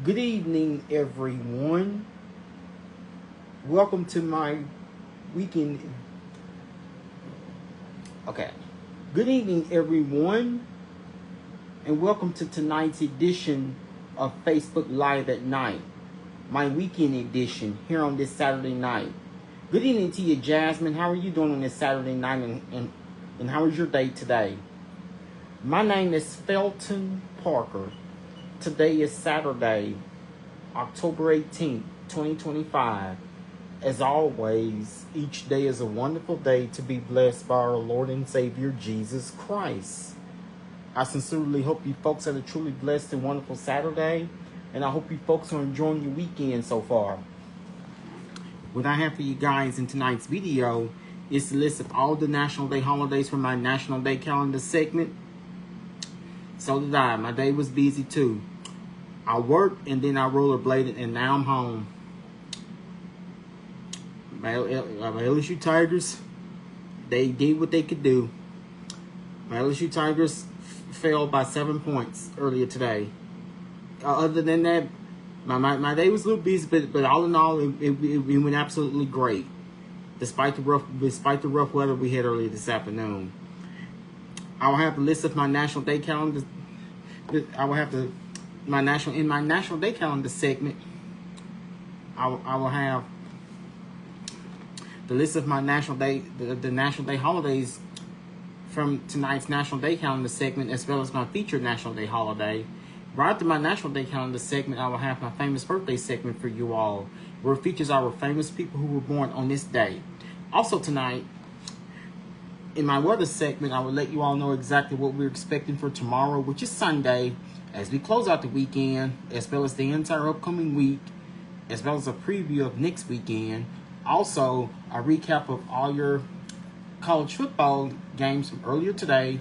Good evening, everyone. Welcome to my weekend. Okay. Good evening, everyone, and welcome to tonight's edition of Facebook Live at Night, my weekend edition here on this Saturday night. Good evening to you, Jasmine. How are you doing on this Saturday night, and how is your day today? My name is Felton Parker. Today is Saturday, October 18th, 2025. As always, each day is a wonderful day to be blessed by our Lord and Savior, Jesus Christ. I sincerely hope you folks had a truly blessed and wonderful Saturday, and I hope you folks are enjoying your weekend so far. What I have for you guys in tonight's video is a list of all the National Day holidays from my National Day calendar segment. So did I. My day was busy too. I worked and then I rollerbladed and now I'm home. My LSU Tigers, they did what they could do. My LSU Tigers fell by 7 points earlier today. Other than that, my day was a little busy, but all in all, it went absolutely great, despite the rough weather we had earlier this afternoon. I will have a list of my National Day calendar. I will have my National Day calendar segment. I will have the list of my National Day, the National Day holidays from tonight's National Day calendar segment, as well as my featured National Day holiday. Right after my National Day calendar segment, I will have my famous birthday segment for you all, where it features our famous people who were born on this day. Also tonight, in my weather segment, I will let you all know exactly what we're expecting for tomorrow, which is Sunday, as we close out the weekend, as well as the entire upcoming week, as well as a preview of next weekend. Also, a recap of all your college football games from earlier today.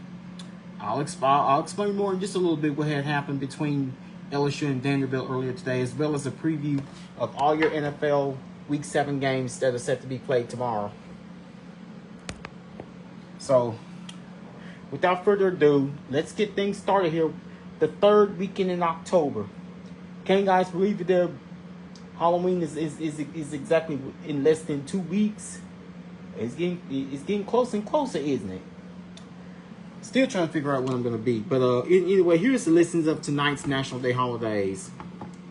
I'll explain more in just a little bit what had happened between LSU and Vanderbilt earlier today, as well as a preview of all your NFL Week 7 games that are set to be played tomorrow. So, without further ado, let's get things started here. The third weekend in October. Can you guys believe that Halloween is exactly in less than 2 weeks? It's getting closer and closer, isn't it? Still trying to figure out what I'm going to be. But anyway, here's the listings of tonight's National Day holidays.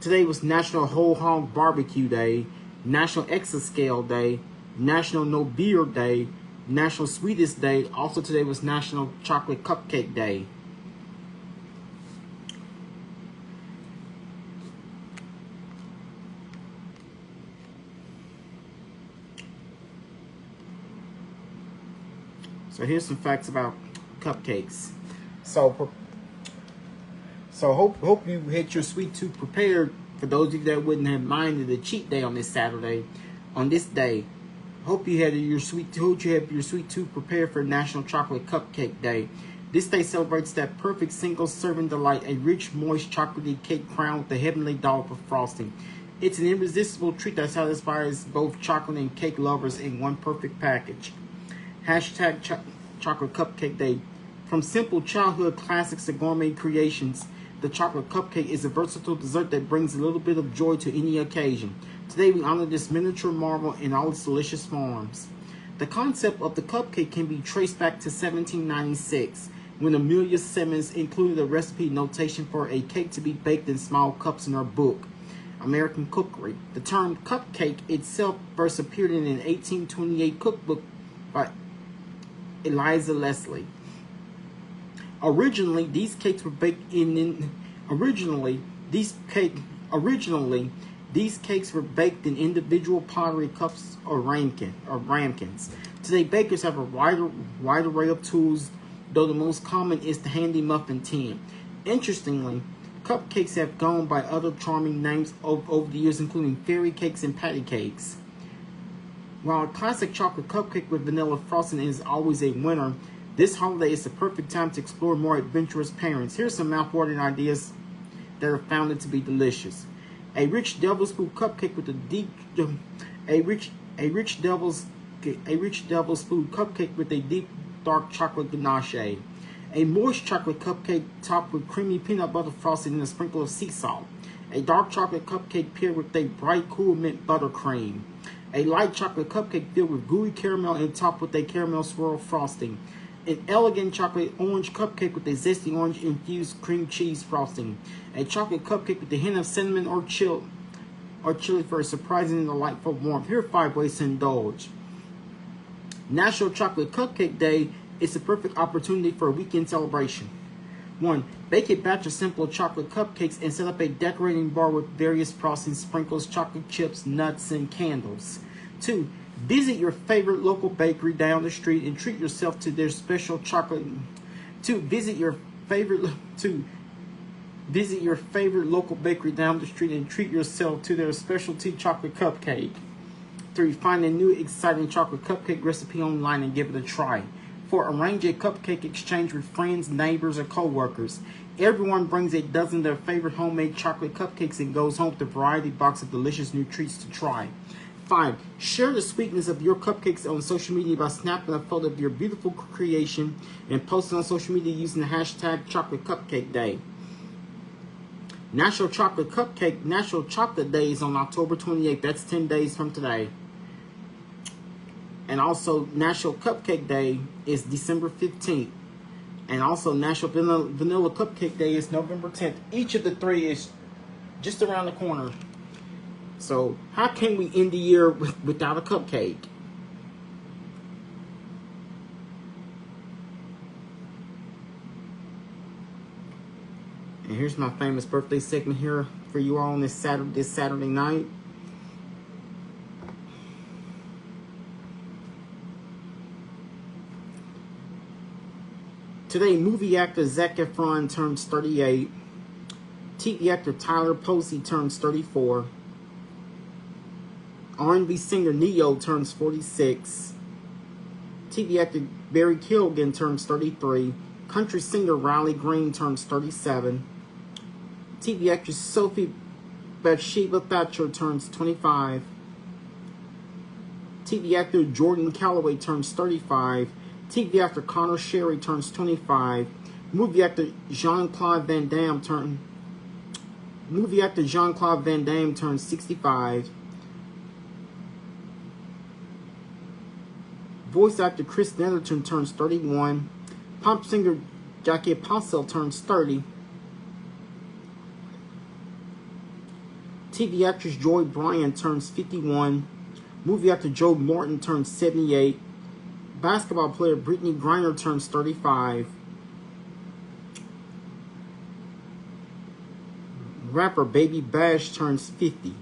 Today was National Whole Hog Barbecue Day, National Exascale Day, National No Beer Day, National Sweetest Day. Also today was National Chocolate Cupcake Day. So here's some facts about cupcakes. So hope you had your sweet tooth prepared. For those of you that wouldn't have minded a cheat day on this Saturday, on this day, hope you have your sweet tooth prepared for National Chocolate Cupcake Day. This day celebrates that perfect single serving delight, a rich, moist, chocolatey cake crowned with a heavenly dollop of frosting. It's an irresistible treat that satisfies both chocolate and cake lovers in one perfect package. Hashtag Chocolate Cupcake Day. From simple childhood classics to gourmet creations, the chocolate cupcake is a versatile dessert that brings a little bit of joy to any occasion. Today we honor this miniature marvel in all its delicious forms. The concept of the cupcake can be traced back to 1796, when Amelia Simmons included a recipe notation for a cake to be baked in small cups in her book, American Cookery. The term cupcake itself first appeared in an 1828 cookbook by Eliza Leslie. Originally, these cakes were baked Originally, these cakes were baked in individual pottery cups or ramekins. Today, bakers have a wide array of tools, though the most common is the handy muffin tin. Interestingly, cupcakes have gone by other charming names over the years, including fairy cakes and patty cakes. While a classic chocolate cupcake with vanilla frosting is always a winner, this holiday is the perfect time to explore more adventurous pairings. Here's some mouth-watering ideas that are found to be delicious. A rich devil's food cupcake with a rich devil's food cupcake with a deep dark chocolate ganache. A moist chocolate cupcake topped with creamy peanut butter frosting and a sprinkle of sea salt. A dark chocolate cupcake paired with a bright cool mint buttercream. A light chocolate cupcake filled with gooey caramel and topped with a caramel swirl frosting. An elegant chocolate orange cupcake with a zesty orange infused cream cheese frosting. A chocolate cupcake with a hint of cinnamon or chili for a surprising and delightful warmth. Here are 5 ways to indulge. National Chocolate Cupcake Day is the perfect opportunity for a weekend celebration. 1. Bake a batch of simple chocolate cupcakes and set up a decorating bar with various frostings, sprinkles, chocolate chips, nuts, and candles. 2. Visit your favorite local bakery down the street and treat yourself to their special chocolate. 2. Visit your favorite local bakery down the street and treat yourself to their specialty chocolate cupcake. 3. Find a new exciting chocolate cupcake recipe online and give it a try. 4. Arrange a cupcake exchange with friends, neighbors, or co-workers. Everyone brings a dozen of their favorite homemade chocolate cupcakes and goes home with a variety box of delicious new treats to try. 5. Share the sweetness of your cupcakes on social media by snapping a photo of your beautiful creation and post it on social media using the hashtag Chocolate Cupcake Day. National Chocolate Day is on October 28th. That's 10 days from today. And also, National Cupcake Day is December 15th. And also, National Vanilla Cupcake Day is November 10th. Each of the 3 is just around the corner. So, how can we end the year without a cupcake? And here's my famous birthday segment here for you all on this Saturday night. Today, movie actor Zac Efron turns 38. TV actor Tyler Posey turns 34. R&B singer Ne-Yo turns 46. TV actor Barry Keoghan turns 33. Country singer Riley Green turns 37. TV actress Sophie Bathsheba Thatcher turns 25. TV actor Jordan Calloway turns 35. TV actor Connor Sherry turns 25. Movie actor Jean-Claude Van Damme turns 65. Voice actor Chris Netherton turns 31. Pop singer Jackie Apostol turns 30. TV actress Joy Bryan turns 51. Movie actor Joe Morton turns 78. Basketball player Brittany Griner turns 35. Rapper Baby Bash turns 50.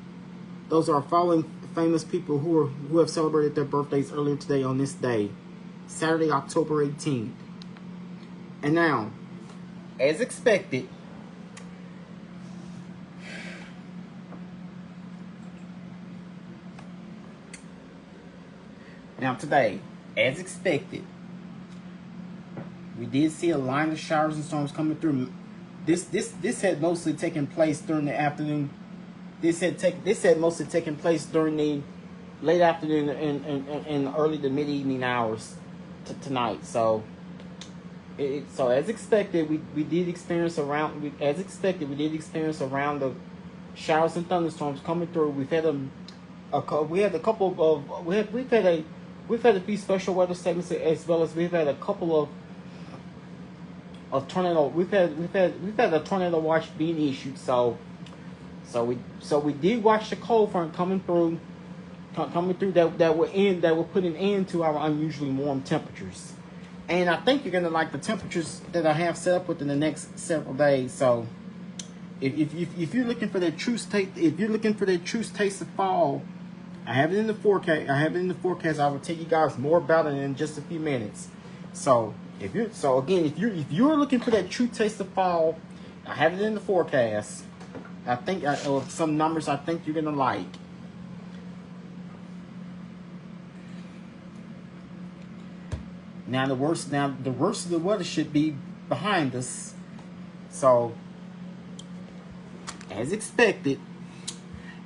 Those are following famous people who have celebrated their birthdays earlier today on this day, Saturday, October 18th. And now, as expected, today, as expected, we did see a line of showers and storms coming through. This had mostly taken place during the afternoon. This had mostly taken place during the late afternoon and early to mid evening hours tonight. So, as expected, we did experience around. As expected, we did experience a round of showers and thunderstorms coming through. We've had a few special weather statements, as well as we've had a couple of tornado. We've had a tornado watch being issued. So we did watch the cold front coming through that will put an end to our unusually warm temperatures. And I think you're gonna like the temperatures that I have set up within the next several days. So if you're looking for that true taste of fall, I have it in the forecast. I will tell you guys more about it in just a few minutes. So if you're looking for that true taste of fall, I have it in the forecast. I think some numbers I think you're gonna like. Now the worst of the weather should be behind us. So, as expected,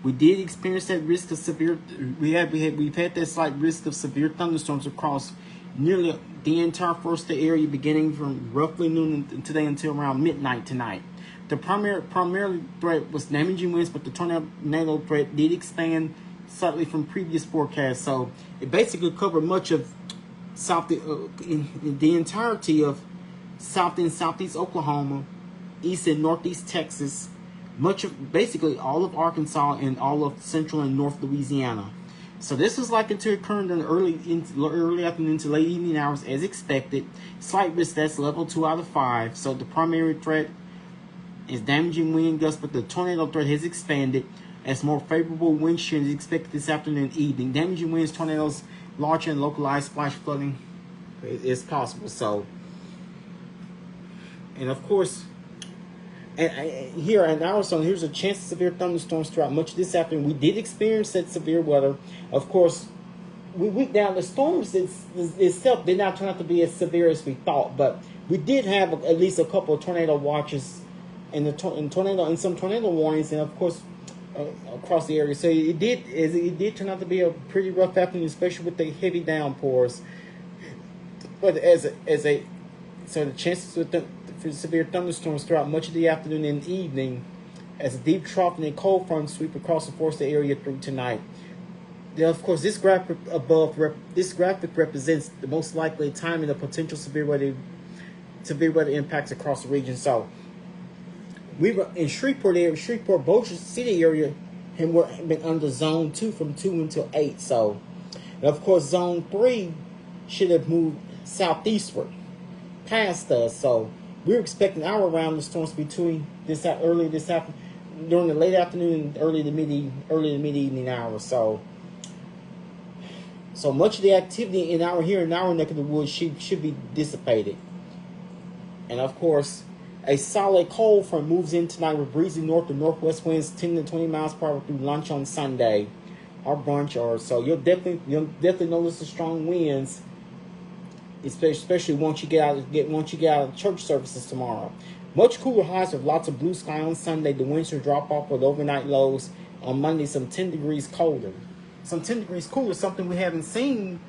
we did experience that risk of severe. We've had that slight risk of severe thunderstorms across nearly the entire four-state area, beginning from roughly noon today until around midnight tonight. The primarily threat was damaging winds, but the tornado threat did expand slightly from previous forecasts. So it basically covered much of in the entirety of south and southeast Oklahoma, east and northeast Texas, much of basically all of Arkansas and all of central and north Louisiana. So this is likely to occur in the early afternoon to late evening hours as expected. Slight risk, that's level 2 out of 5. So the primary threat is damaging wind gusts, but the tornado threat has expanded as more favorable wind shear is expected this afternoon and evening. Damaging winds, tornadoes, larger and localized splash flooding is possible. So, and of course, here in our zone, here's a chance of severe thunderstorms throughout much of this afternoon. We did experience that severe weather. Of course, now the storms itself did not turn out to be as severe as we thought, but we did have at least a couple of tornado watches and some tornado warnings, and of course across the area. So it did turn out to be a pretty rough afternoon, especially with the heavy downpours. But so the chances for severe thunderstorms throughout much of the afternoon and evening as a deep trough and a cold front sweep across the forested area through tonight. Then, of course, this graphic represents the most likely timing of potential severe weather impacts across the region. So we were in Shreveport, Bossier City area, and we're been under zone 2 from 2 until 8. So, and of course, zone 3 should have moved southeastward past us. So we're expecting our round of storms between during the late afternoon and early to mid evening hours. So much of the activity in our neck of the woods should be dissipated. And of course, a solid cold front moves in tonight with breezy north to northwest winds 10 to 20 miles per hour through lunch on Sunday, or brunch, so you'll definitely notice the strong winds, especially once you get out of church services tomorrow. Much cooler highs with lots of blue sky on Sunday. The winds will drop off with overnight lows on Monday, some 10 degrees colder. Some 10 degrees cooler, something we haven't seen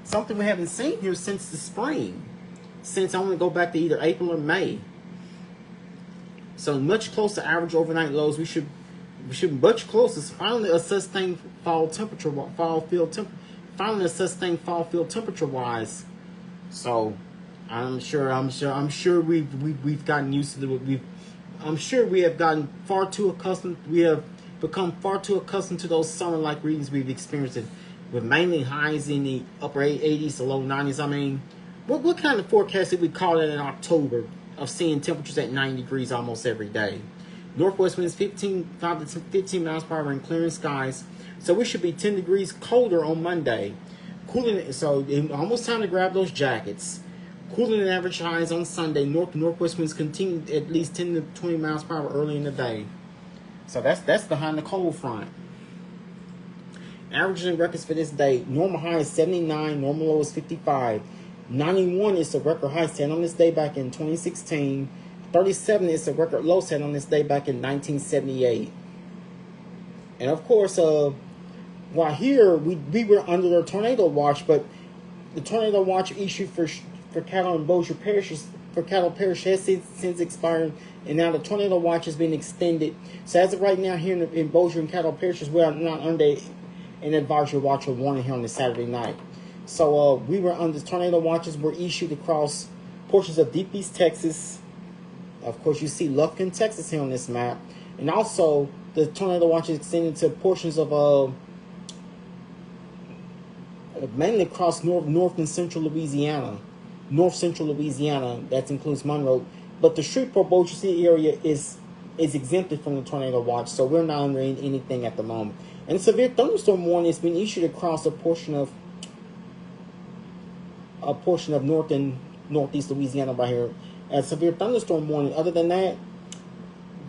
here since the spring. Since I want to go back to either April or May. So much closer to average overnight lows. We should much closer. Finally a sustained fall field temperature wise. So I'm sure we've gotten used to I'm sure we have gotten far too accustomed. We have become far too accustomed to those summer-like readings we've experienced, with mainly highs in the upper 80s to low 90s. I mean, what kind of forecast did we call it in October of seeing temperatures at 90 degrees almost every day? Northwest winds 5 to 15 miles per hour in clearing skies. So we should be 10 degrees colder on Monday. Cooling, so almost time to grab those jackets. Cooling than average highs on Sunday. North to northwest winds continue at least 10 to 20 miles per hour early in the day. So that's behind the cold front. Averaging records for this day. Normal high is 79. Normal low is 55. 91 is the record high set on this day back in 2016. 37 is the record low set on this day back in 1978. And of course, while here we were under a tornado watch, but the tornado watch issued for Cattle and Bossier parishes has since expired, and now the tornado watch has been extended. So as of right now, here in Bossier and Cattle parishes, we are not under an advisory watch or warning here on this Saturday night. So we were under tornado watches were issued across portions of Deep East Texas. Of course, you see Lufkin, Texas here on this map, and also the tornado watch is extended to portions of mainly across north and central Louisiana. North central Louisiana, that includes Monroe, but the Shreveport Bossier City area is exempted from the tornado watch, so we're not under anything at the moment. And a severe thunderstorm warning has been issued across a portion of north and northeast Louisiana by here. A severe thunderstorm warning. Other than that,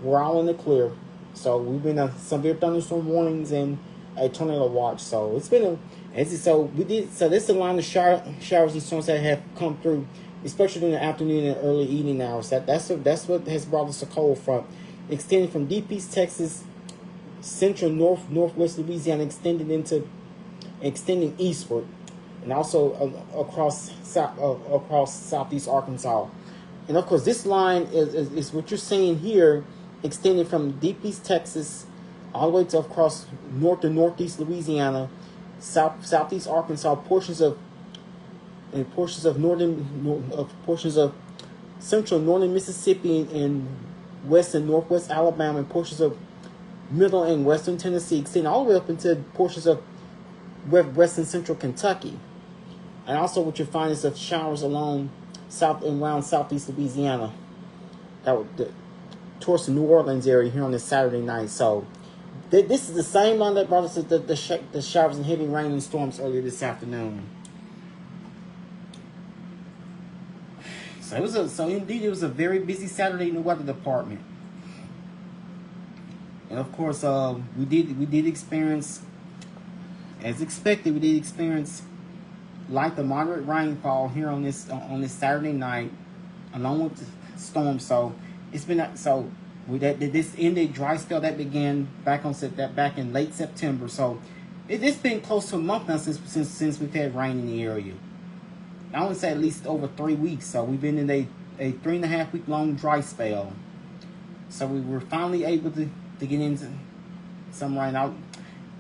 we're all in the clear. So we've been severe thunderstorm warnings and a tornado watch. So it's been so this is the line of showers and storms that have come through, especially in the afternoon and early evening hours. That's what has brought us a cold front, extending from Deep East Texas, central northwest Louisiana, extending eastward, and also across southeast Arkansas. And of course, this line is what you're seeing here, extending from deep East Texas all the way to across north to northeast Louisiana, southeast Arkansas, portions of portions of central northern Mississippi and west and northwest Alabama, and portions of middle and western Tennessee, extending all the way up into portions of western central Kentucky. And also what you'll find is of showers along south and around southeast Louisiana, towards the New Orleans area here on this Saturday night. So this is the same line that brought us the showers and heavy rain and storms earlier this afternoon. So indeed it was a very busy Saturday in the weather department. And of course, we did experience, as expected, light to moderate rainfall here on this Saturday night, along with the storm. So it's been this ended dry spell that began back in late September. So it's been close to a month now since we've had rain in the area. I would say at least over 3 weeks. So we've been in a 3.5 week long dry spell. So we were finally able to get into some rain.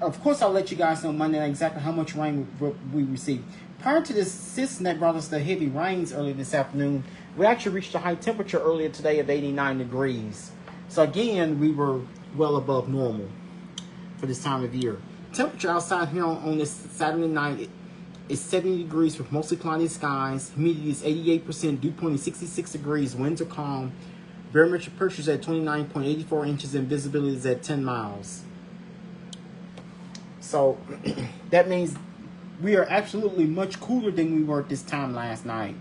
Of course, I'll let you guys know Monday night exactly how much rain we received. Prior to this system that brought us the heavy rains earlier this afternoon, we actually reached a high temperature earlier today of 89 degrees. So again, we were well above normal for this time of year. Temperature outside here on this Saturday night is 70 degrees with mostly cloudy skies. Humidity is 88%, dew point is 66 degrees, winds are calm. Barometric pressure is at 29.84 inches and visibility is at 10 miles. So that means we are absolutely much cooler than we were at this time last night.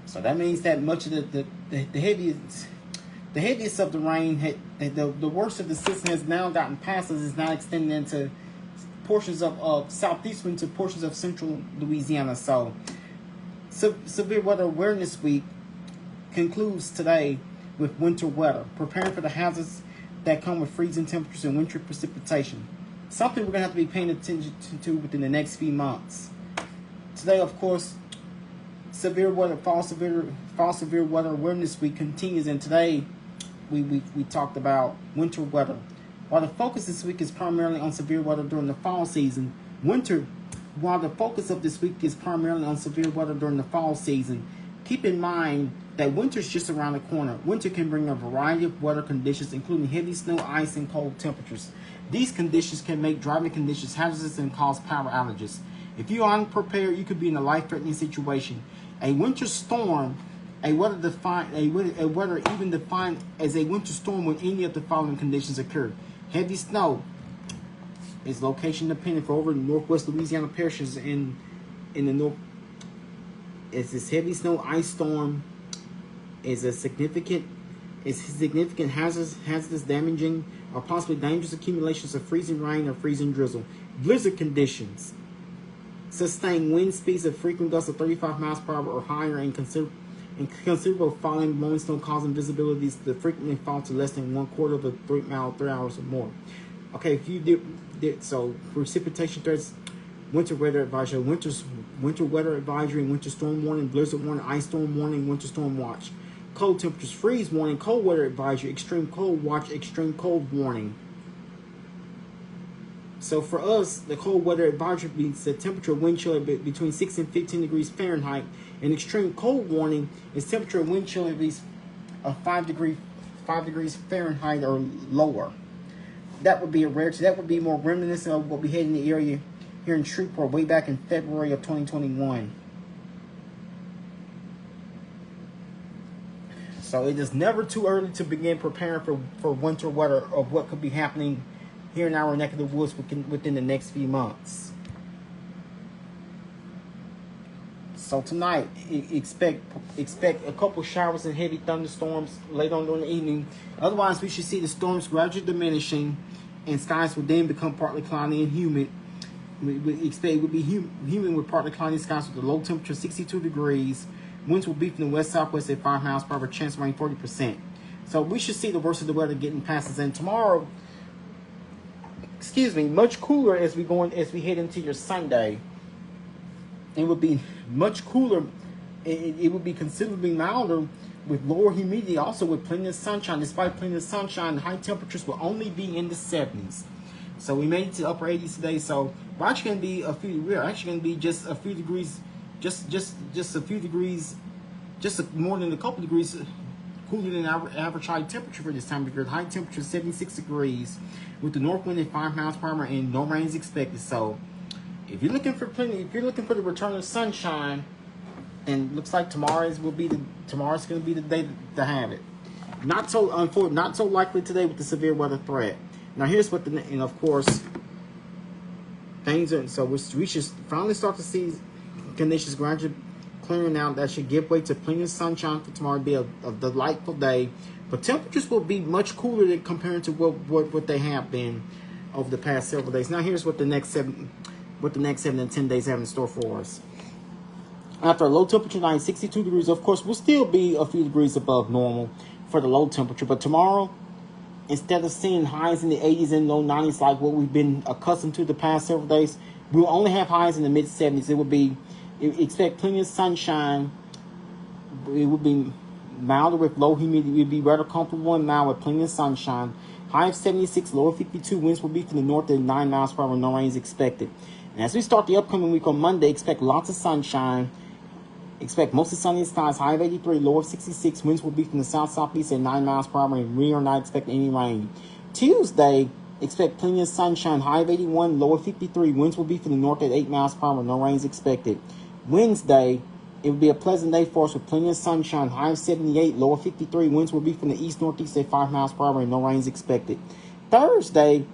So that means that much of the heaviest of the rain, the worst of the system has now gotten past us, is now extending into portions of southeastern to portions of central Louisiana. So Severe Weather Awareness Week concludes today with winter weather, preparing for the hazards that come with freezing temperatures and wintry precipitation. Something we're going to have to be paying attention to within the next few months. Today, of course, Fall Severe Weather Awareness Week continues, and today we talked about winter weather. While the focus this week is primarily on severe weather during the fall season, while the focus of this week is primarily on severe weather during the fall season, keep in mind that winter is just around the corner. Winter can bring a variety of weather conditions, including heavy snow, ice, and cold temperatures. These conditions can make driving conditions hazardous and cause power outages. If you are unprepared, you could be in a life-threatening situation. A winter storm, a weather even defined as a winter storm when any of the following conditions occur. Heavy snow is location dependent for over northwest Louisiana parishes in the north. It's this heavy snow ice storm is significant hazardous, damaging, or possibly dangerous accumulations of freezing rain or freezing drizzle. Blizzard conditions. Sustained wind speeds of frequent gusts of 35 miles per hour or higher, and considerable falling, blowing snow causing visibilities that frequently fall to less than 1/4 of a 3 mile, 3 hours or more. Okay, if you did so, precipitation threats, winter weather advisory, winter weather advisory, winter storm warning, blizzard warning, ice storm warning, winter storm watch. Cold temperatures, freeze warning, cold weather advisory, extreme cold watch, extreme cold warning. So for us, the cold weather advisory means the temperature wind chill between 6 and 15 degrees Fahrenheit. And extreme cold warning is temperature wind chill at least 5 degrees Fahrenheit or lower. That would be a rarity. That would be more reminiscent of what we had in the area here in Shreveport way back in February of 2021. So it is never too early to begin preparing for winter weather of what could be happening here in our neck of the woods within the next few months. So tonight, expect a couple showers and heavy thunderstorms later on during the evening. Otherwise, we should see the storms gradually diminishing, and skies will then become partly cloudy and humid. We expect it will be humid with partly cloudy skies with a low temperature of 62 degrees. Winds will be from the west-southwest at 5 miles per hour, chance of rain 40%. So we should see the worst of the weather getting past us. And tomorrow, much cooler as we head into your Sunday. It will be much cooler it would be considerably milder with lower humidity, also with plenty of sunshine. Despite plenty of sunshine, high temperatures will only be in the 70s. So we made it to the upper 80s today. So we're actually going to be we're actually going to be just a few degrees, just a few degrees, more than a couple degrees cooler than average high temperature for this time of year. High temperature 76 degrees with the north wind at 5 miles per hour and no rain is expected. So if you're looking for the return of sunshine, and looks like tomorrow's going to be the day to have it. Not so likely today with the severe weather threat. Now here's what and of course things are, so we should finally start to see conditions gradually clearing out. That should give way to plenty of sunshine for tomorrow. Be a delightful day, but temperatures will be much cooler than compared to what they have been over the past several days. Now here's what the next 7 to 10 days have in store for us. After a low temperature night, 62 degrees, of course, we'll still be a few degrees above normal for the low temperature. But tomorrow, instead of seeing highs in the 80s and low 90s like what we've been accustomed to the past several days, we'll only have highs in the mid 70s. Expect plenty of sunshine. It would be milder with low humidity. It would be rather comfortable and mild with plenty of sunshine. High of 76, low of 52. Winds will be from the north at 9 miles per hour. No rain is expected. And as we start the upcoming week on Monday, expect lots of sunshine. Expect mostly sunny skies, high of 83, low of 66. Winds will be from the south-southeast at 9 miles per hour, and we are not expecting any rain. Tuesday, expect plenty of sunshine, high of 81, low of 53. Winds will be from the north at 8 miles per hour, no rain is expected. Wednesday, it will be a pleasant day for us with plenty of sunshine, high of 78, low of 53. Winds will be from the east-northeast at 5 miles per hour, and no rain is expected. Thursday,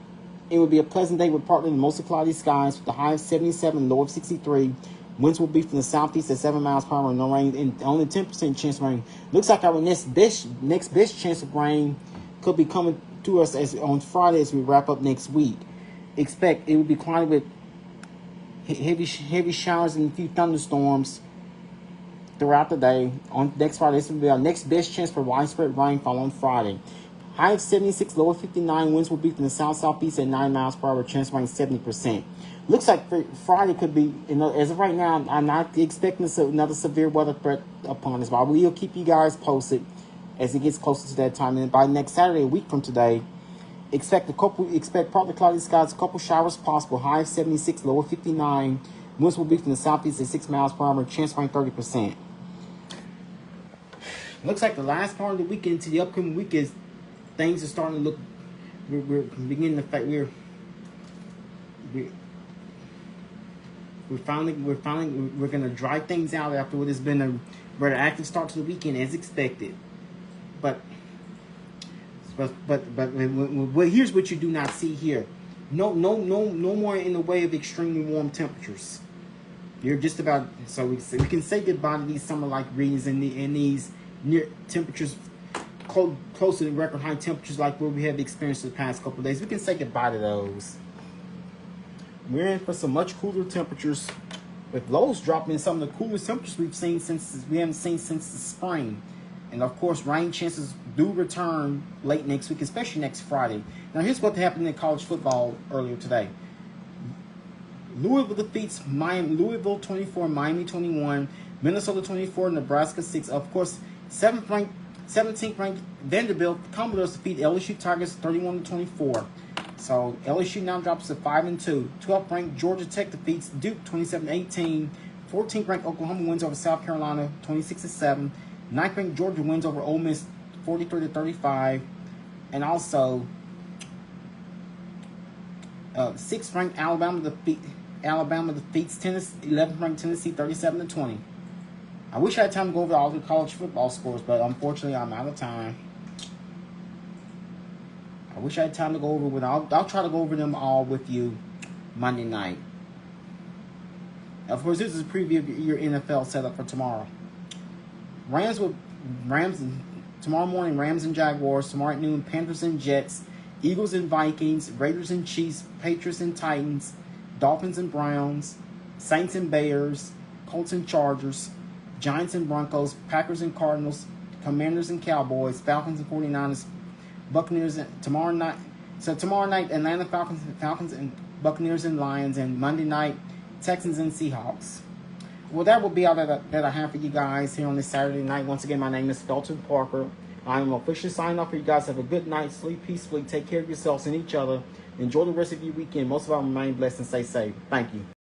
it will be a pleasant day with partly mostly cloudy skies with the high of 77, low of 63. Winds will be from the southeast at 7 miles per hour, no rain, and only 10% chance of rain. Looks like our next best chance of rain could be coming to us on Friday as we wrap up next week. Expect it will be cloudy with heavy showers and a few thunderstorms throughout the day. On next Friday, this will be our next best chance for widespread rainfall on Friday. High of 76, low of 59. Winds will be from the south-southeast at 9 miles per hour. Chance of rain 70%. Looks like Friday could be, as of right now, I'm not expecting another severe weather threat upon us, but we'll keep you guys posted as it gets closer to that time. And by next Saturday, a week from today, expect partly cloudy skies, a couple showers possible. High of 76, low of 59. Winds will be from the southeast at 6 miles per hour. Chance of rain 30%. Looks like the last part of the weekend to the upcoming week is things are starting to look. We're beginning to fact we're gonna dry things out after what has been a rather active start to the weekend as expected. But here's what you do not see here. No more in the way of extremely warm temperatures. You're just about, so we can say goodbye to these summer-like readings and these near temperatures close to the record high temperatures like what we have experienced the past couple of days. We can say goodbye to those. We're in for some much cooler temperatures, with lows dropping some of the coolest temperatures we haven't seen since the spring. And of course, rain chances do return late next week, especially next Friday. Now, here's what happened in college football earlier today. Louisville defeats Louisville 24, Miami 21, Minnesota 24, Nebraska 6. Of course, 17th ranked Vanderbilt Commodores defeat LSU Tigers 31-24. So LSU now drops to 5-2. 12th ranked Georgia Tech defeats Duke 27-18. 14th ranked Oklahoma wins over South Carolina 26-7. 9th ranked Georgia wins over Ole Miss 43-35. And also 6th ranked Alabama defeats 11th ranked Tennessee 37-20. I wish I had time to go over all the college football scores, but unfortunately I'm out of time. I wish I had time to go over with. I'll try to go over them all with you Monday night. Of course, this is a preview of your NFL setup for tomorrow. Rams tomorrow morning. Rams and Jaguars. Tomorrow at noon. Panthers and Jets. Eagles and Vikings. Raiders and Chiefs. Patriots and Titans. Dolphins and Browns. Saints and Bears. Colts and Chargers. Giants and Broncos. Packers and Cardinals. Commanders and Cowboys. Falcons and 49ers. Buccaneers tomorrow night. So tomorrow night, Atlanta Falcons and Buccaneers and Lions, and Monday night, Texans and Seahawks. Well, that will be all that I have for you guys here on this Saturday night. Once again, my name is Felton Parker. I'm officially signing off for you guys. Have a good night. Sleep peacefully. Take care of yourselves and each other. Enjoy the rest of your weekend. Most of all, remain blessed and stay safe. Thank you.